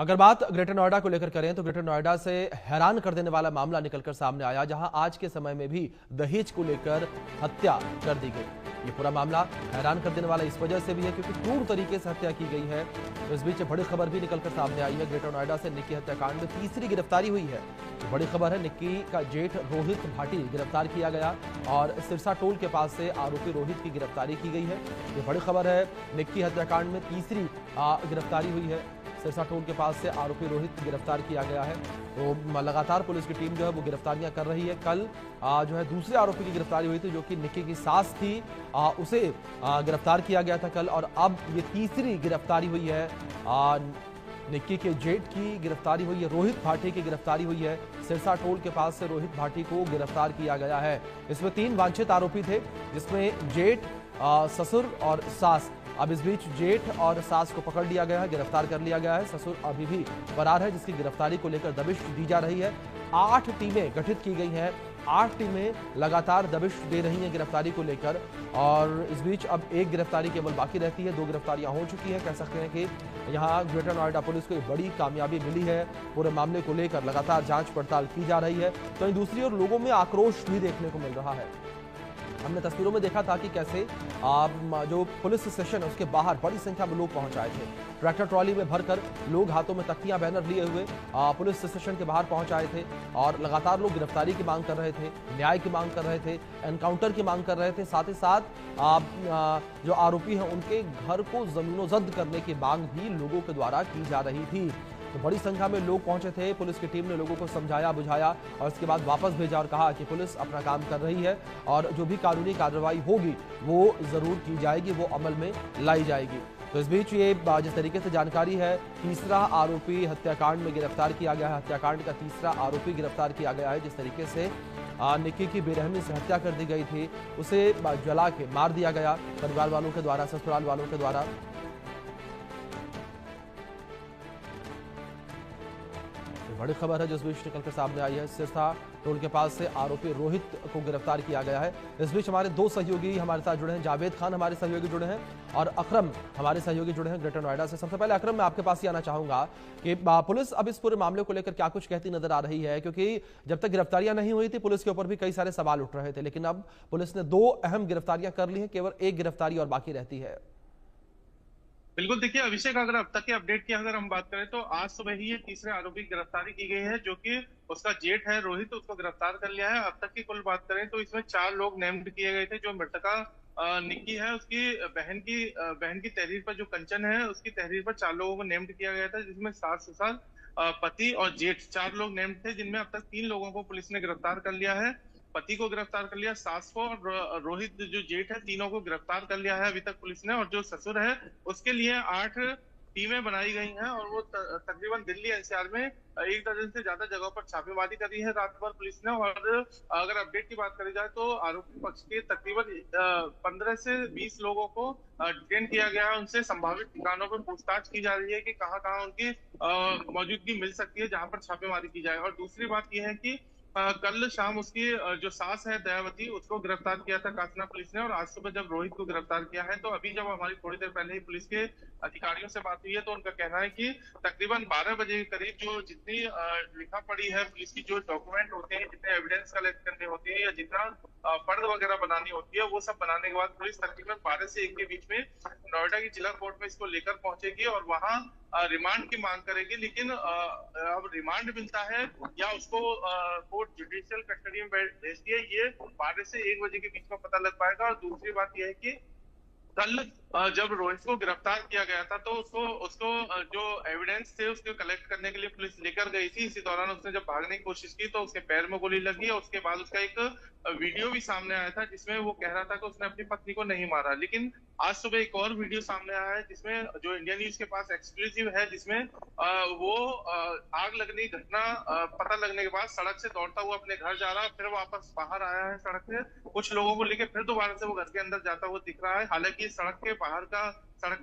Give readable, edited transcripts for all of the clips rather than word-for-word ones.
अगर बात ग्रेटर नोएडा को लेकर करें तो ग्रेटर नोएडा से हैरान कर देने वाला मामला निकलकर सामने आया, जहां आज के समय में भी दहेज को लेकर हत्या कर दी गई। ये पूरा मामला हैरान कर देने वाला इस वजह से भी है क्योंकि क्रूर तरीके से हत्या की गई है। तो इस बीच बड़ी खबर भी निकलकर सामने आई है। ग्रेटर नोएडा से निक्की हत्याकांड में तीसरी गिरफ्तारी हुई है। बड़ी खबर है, निक्की का जेठ रोहित भाटी गिरफ्तार किया गया और सिरसा टोल के पास से आरोपी रोहित की गिरफ्तारी की गई है। ये बड़ी खबर है, निक्की हत्याकांड में तीसरी गिरफ्तारी हुई है। सिरसा टोल के पास से आरोपी रोहित को गिरफ्तार किया गया है। तो लगातार पुलिस की टीम जो है वो गिरफ्तारियां कर रही है। कल जो है दूसरे आरोपी की गिरफ्तारी हुई थी, जो कि निक्की की सास थी, उसे गिरफ्तार किया गया था कल। और अब ये तीसरी गिरफ्तारी हुई है। निक्की के जेठ की गिरफ्तारी हुई है, रोहित भाटी की गिरफ्तारी हुई है। सिरसा टोल के पास से रोहित भाटी को गिरफ्तार किया गया है। इसमें 3 वांछित आरोपी थे, जिसमें जेठ, ससुर और सास। अब इस बीच जेठ और सास को पकड़ लिया गया है, गिरफ्तार कर लिया गया है। ससुर अभी भी फरार है, जिसकी गिरफ्तारी को लेकर दबिश दी जा रही है। 8 टीमें गठित की गई हैं। 8 टीमें लगातार दबिश दे रही हैं गिरफ्तारी को लेकर। और इस बीच अब एक गिरफ्तारी केवल बाकी रहती है। 2 गिरफ्तारियां हो चुकी हैं। कह सकते हैं कि यहाँ ग्रेटर नोएडा पुलिस को एक बड़ी कामयाबी मिली है। पूरे मामले को लेकर लगातार जांच पड़ताल की जा रही है। तो इन दूसरी ओर लोगों में आक्रोश भी देखने को मिल रहा है। हमने तस्वीरों में देखा था कि कैसे जो पुलिस स्टेशन है उसके बाहर बड़ी संख्या में लोग पहुंच आए थे। ट्रैक्टर ट्रॉली में भरकर लोग हाथों में तख्तियां, बैनर लिए हुए पुलिस स्टेशन के बाहर पहुंच आए थे और लगातार लोग गिरफ्तारी की मांग कर रहे थे, न्याय की मांग कर रहे थे, एनकाउंटर की मांग कर रहे थे। साथ ही साथ जो आरोपी हैं उनके घर को जमीनों-जब्त करने की मांग भी लोगों के द्वारा की जा रही थी। तो बड़ी संख्या में लोग पहुंचे थे। पुलिस की टीम ने लोगों को समझाया बुझाया और इसके बाद वापस भेजा और कहा कि पुलिस अपना काम कर रही है और जो भी कानूनी कार्रवाई होगी वो जरूर की जाएगी, वो अमल में लाई जाएगी। तो इस बीच ये जिस तरीके से जानकारी है, तीसरा आरोपी हत्याकांड में गिरफ्तार किया गया है। हत्याकांड का तीसरा आरोपी गिरफ्तार किया गया है। जिस तरीके से निक्की की बेरहमी से हत्या कर दी गई थी, उसे जला के मार दिया गया परिवार वालों के द्वारा, ससुराल वालों के द्वारा। बड़ी खबर है जिस बीच निकलकर सामने आई है। सिरसा टोल के पास से आरोपी रोहित को गिरफ्तार किया गया है। इस बीच हमारे 2 सहयोगी हमारे साथ जुड़े हैं। जावेद खान हमारे सहयोगी जुड़े हैं और अकरम हमारे सहयोगी जुड़े हैं ग्रेटर नोएडा से। सबसे पहले अकरम, मैं आपके पास ही आना चाहूंगा कि पुलिस अब इस पूरे मामले को लेकर क्या कुछ कहती नजर आ रही है, क्योंकि जब तक गिरफ्तारियां नहीं हुई थी पुलिस के ऊपर भी कई सारे सवाल उठ रहे थे, लेकिन अब पुलिस ने 2 अहम गिरफ्तारियां कर ली हैं, केवल एक गिरफ्तारी और बाकी रहती है। बिल्कुल, देखिए अभिषेक, अगर अब तक के अपडेट की अगर हम बात करें तो आज सुबह ही ये तीसरे आरोपी की गिरफ्तारी की गई है, जो कि उसका जेठ है रोहित, उसको गिरफ्तार कर लिया है। अब तक की कुल बात करें तो इसमें 4 लोग नेम्ड किए गए थे। जो मृतका निक्की है, उसकी बहन की तहरीर पर जो कंचन है, उसकी तहरीर पर 4 लोगों को नेम्ड किया गया था, जिसमें सास, ससुर, पति और जेठ 4 लोग नेम्ड थे, जिनमें अब तक 3 लोगों को पुलिस ने गिरफ्तार कर लिया है। पति को गिरफ्तार कर लिया, सास को और रोहित जो जेठ है, तीनों को गिरफ्तार कर लिया है अभी तक पुलिस ने। और जो ससुर है उसके लिए 8 टीमें बनाई गई हैं और वो तकरीबन दिल्ली एनसीआर में 1 दर्जन से ज्यादा जगहों पर छापेमारी करी है रात भर पुलिस ने। और अगर अपडेट की बात करी जाए तो आरोपी पक्ष के तकरीबन 15 से 20 लोगों को डिटेन किया गया है। उनसे संभावित ठिकानों पर पूछताछ की जा रही है कि कहाँ कहाँ उनकी मौजूदगी मिल सकती है जहां पर छापेमारी की जाए। और दूसरी बात यह है कि कल शाम उसकी जो सास है दयावती, उसको गिरफ्तार किया था कासना पुलिस ने। और आज सुबह जब रोहित को गिरफ्तार किया है, तो अभी जब हमारी थोड़ी देर पहले ही पुलिस के अधिकारियों से बात हुई है तो उनका कहना है कि तकरीबन 12 बजे के करीब जो जितनी लिखा पड़ी है पुलिस की, जो डॉक्यूमेंट होते हैं, जितने एविडेंस कलेक्ट करने होते हैं या जितना फर्द वगैरह बनानी होती है, वो सब बनाने के बाद पुलिस तकरीबन 12 से 1 के बीच में नोएडा की जिला कोर्ट में इसको लेकर पहुंचेगी और वहां रिमांड की मांग करेगी। लेकिन अब रिमांड मिलता है या उसको कोर्ट जुडिशियल कस्टडी में भेजती है, ये 12 से 1 बजे के बीच में पता लग पाएगा। और दूसरी बात यह है कि कल जब रोहित को गिरफ्तार किया गया था तो उसको उसको जो एविडेंस थे उसको कलेक्ट करने के लिए पुलिस लेकर गई थी। इसी दौरान उसने जब भागने की कोशिश की तो उसके पैर में गोली लगी और उसके बाद उसका एक वीडियो भी सामने आया था, जिसमें वो कह रहा था कि उसने अपनी पत्नी को नहीं मारा। लेकिन आज सुबह एक और वीडियो सामने आया है, जिसमें जो इंडिया न्यूज के पास एक्सक्लूसिव है, जिसमें वो आग लगने की घटना पता लगने के बाद सड़क से दौड़ता हुआ अपने घर जा रहा है, फिर वापस बाहर आया है सड़क से, कुछ लोगों को लेकर फिर दोबारा से वो घर के अंदर जाता हुआ दिख रहा है। हालांकि सड़क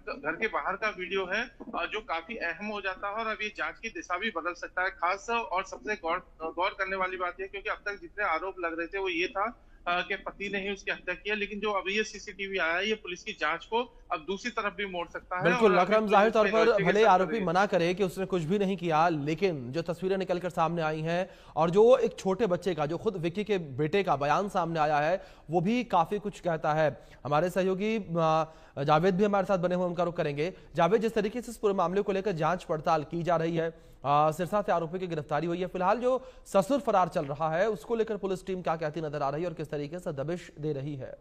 घर के बाहर का वीडियो है जो काफी अहम हो जाता है और अभी जांच की दिशा भी बदल सकता है। खास और सबसे गौर करने वाली बात है, क्योंकि अब तक जितने आरोप लग रहे थे वो ये था कि पति ने ही उसकी हत्या की है, लेकिन जो अभी ये सीसीटीवी आया है, ये पुलिस की जांच को अब दूसरी तरफ भी मोड़ सकता है। बिल्कुल, और अभी अकरम, पुलिस जाहिर इस तौर पे पर भले इन्वेस्टिगेशन कर आरोपी रही है। मना करे कि उसने कुछ भी नहीं किया, लेकिन जो तस्वीरें निकलकर सामने आई हैं और जो एक छोटे बच्चे का, जो खुद विक्की के बेटे का बयान सामने आया है, वो भी काफी कुछ कहता है। हमारे सहयोगी जावेद भी हमारे साथ बने हुए, उनका रुख करेंगे। जावेद, जिस तरीके से इस पूरे मामले को लेकर जांच पड़ताल की जा रही है, सिरसा से आरोपी की गिरफ्तारी हुई है, फिलहाल जो ससुर फरार चल रहा है उसको लेकर पुलिस टीम क्या कहती नजर आ रही है और किस तरीके से दबिश दे रही है?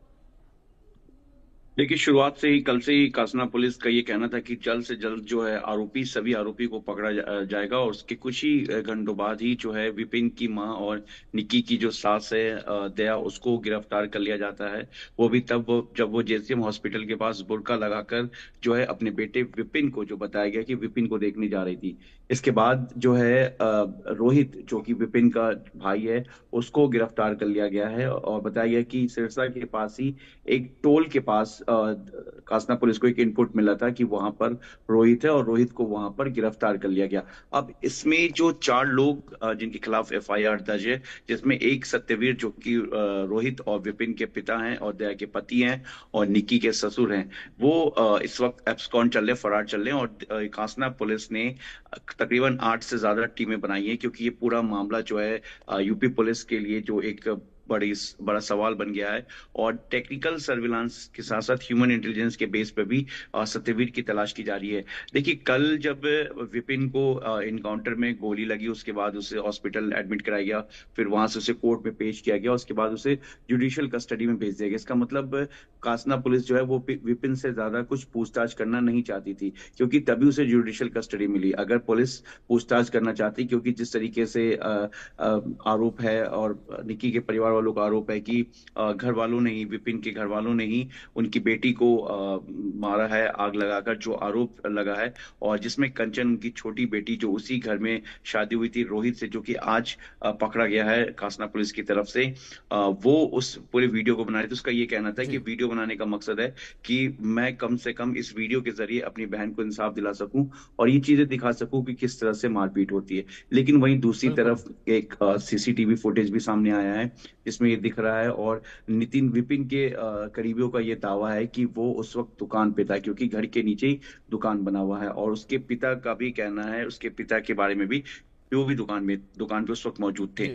देखिए, शुरुआत से ही कल से ही कासना पुलिस का ये कहना था कि जल्द से जल्द जो है सभी आरोपी को पकड़ा जाएगा, और उसके कुछ ही घंटों बाद ही जो है विपिन की मां और निक्की की जो सास है दया, उसको गिरफ्तार कर लिया जाता है। वो भी तब जब वो जेसीएम हॉस्पिटल के पास बुर्का लगाकर जो है अपने बेटे विपिन को, जो बताया गया कि विपिन को देखने जा रही थी। इसके बाद जो है रोहित, जो कि विपिन का भाई है, उसको गिरफ्तार कर लिया गया है, और बताया गया कि सिरसा के पास ही एक टोल के पास कासना पुलिस को एक इनपुट मिला था कि वहां पर रोहित है, और रोहित को वहां पर गिरफ्तार कर लिया गया। अब इसमें जो 4 लोग जिनके खिलाफ एफआईआर दर्ज है, जिसमें एक सत्यवीर जो कि रोहित और विपिन के पिता हैं और दया के पति हैं और निक्की के ससुर हैं, वो इस वक्त एब्सकॉन्ड चल रहे, फरार चल रहे हैं। और कासना पुलिस ने तकरीबन 8 से ज्यादा टीमें बनाई हैं, क्योंकि ये पूरा मामला जो है यूपी पुलिस के लिए जो एक बड़ा सवाल बन गया है। और टेक्निकल सर्विलांस के साथ साथ ह्यूमन इंटेलिजेंस के बेस पे भी सत्यवीर की तलाश की जा रही है। देखिए, कल जब विपिन को इनकाउंटर में गोली लगी, उसके बाद उसे हॉस्पिटल एडमिट कराया गया, फिर वहां से उसे कोर्ट में पेश किया गया, उसके बाद उसे जुडिशियल कस्टडी में भेज दिया गया। इसका मतलब कासना पुलिस जो है वो विपिन से ज्यादा कुछ पूछताछ करना नहीं चाहती थी, क्योंकि तभी उसे जुडिशियल कस्टडी मिली। अगर पुलिस पूछताछ करना चाहती, क्योंकि जिस तरीके से आरोप है और निक्की के परिवार वालों का आरोप है कि घर वालों ने ही, विपिन के घर वालों ने ही उनकी बेटी को मारा है आग लगाकर, जो आरोप लगा है, और जिसमें कंचन, उनकी छोटी बेटी, जो उसी घर में शादी हुई थी रोहित से, जो कि आज पकड़ा गया है कासना पुलिस की तरफ से, वो उस पूरे वीडियो को बना रहे थे। उसका ये कहना था कि वीडियो बनाने का मकसद है कि मैं कम से कम इस वीडियो के जरिए अपनी बहन को इंसाफ दिला सकूं और ये चीजें दिखा सकूं कि किस तरह से मारपीट होती है। लेकिन वहीं दूसरी तरफ एक सीसीटीवी फुटेज भी सामने आया है, जिसमें ये दिख रहा है, और नितिन, विपिन के करीबियों का ये दावा है कि वो उस वक्त दुकान पे था, क्योंकि घर के नीचे ही दुकान बना हुआ है। और उसके पिता का भी कहना है, उसके पिता के बारे में भी, वो भी दुकान पे उस वक्त मौजूद थे।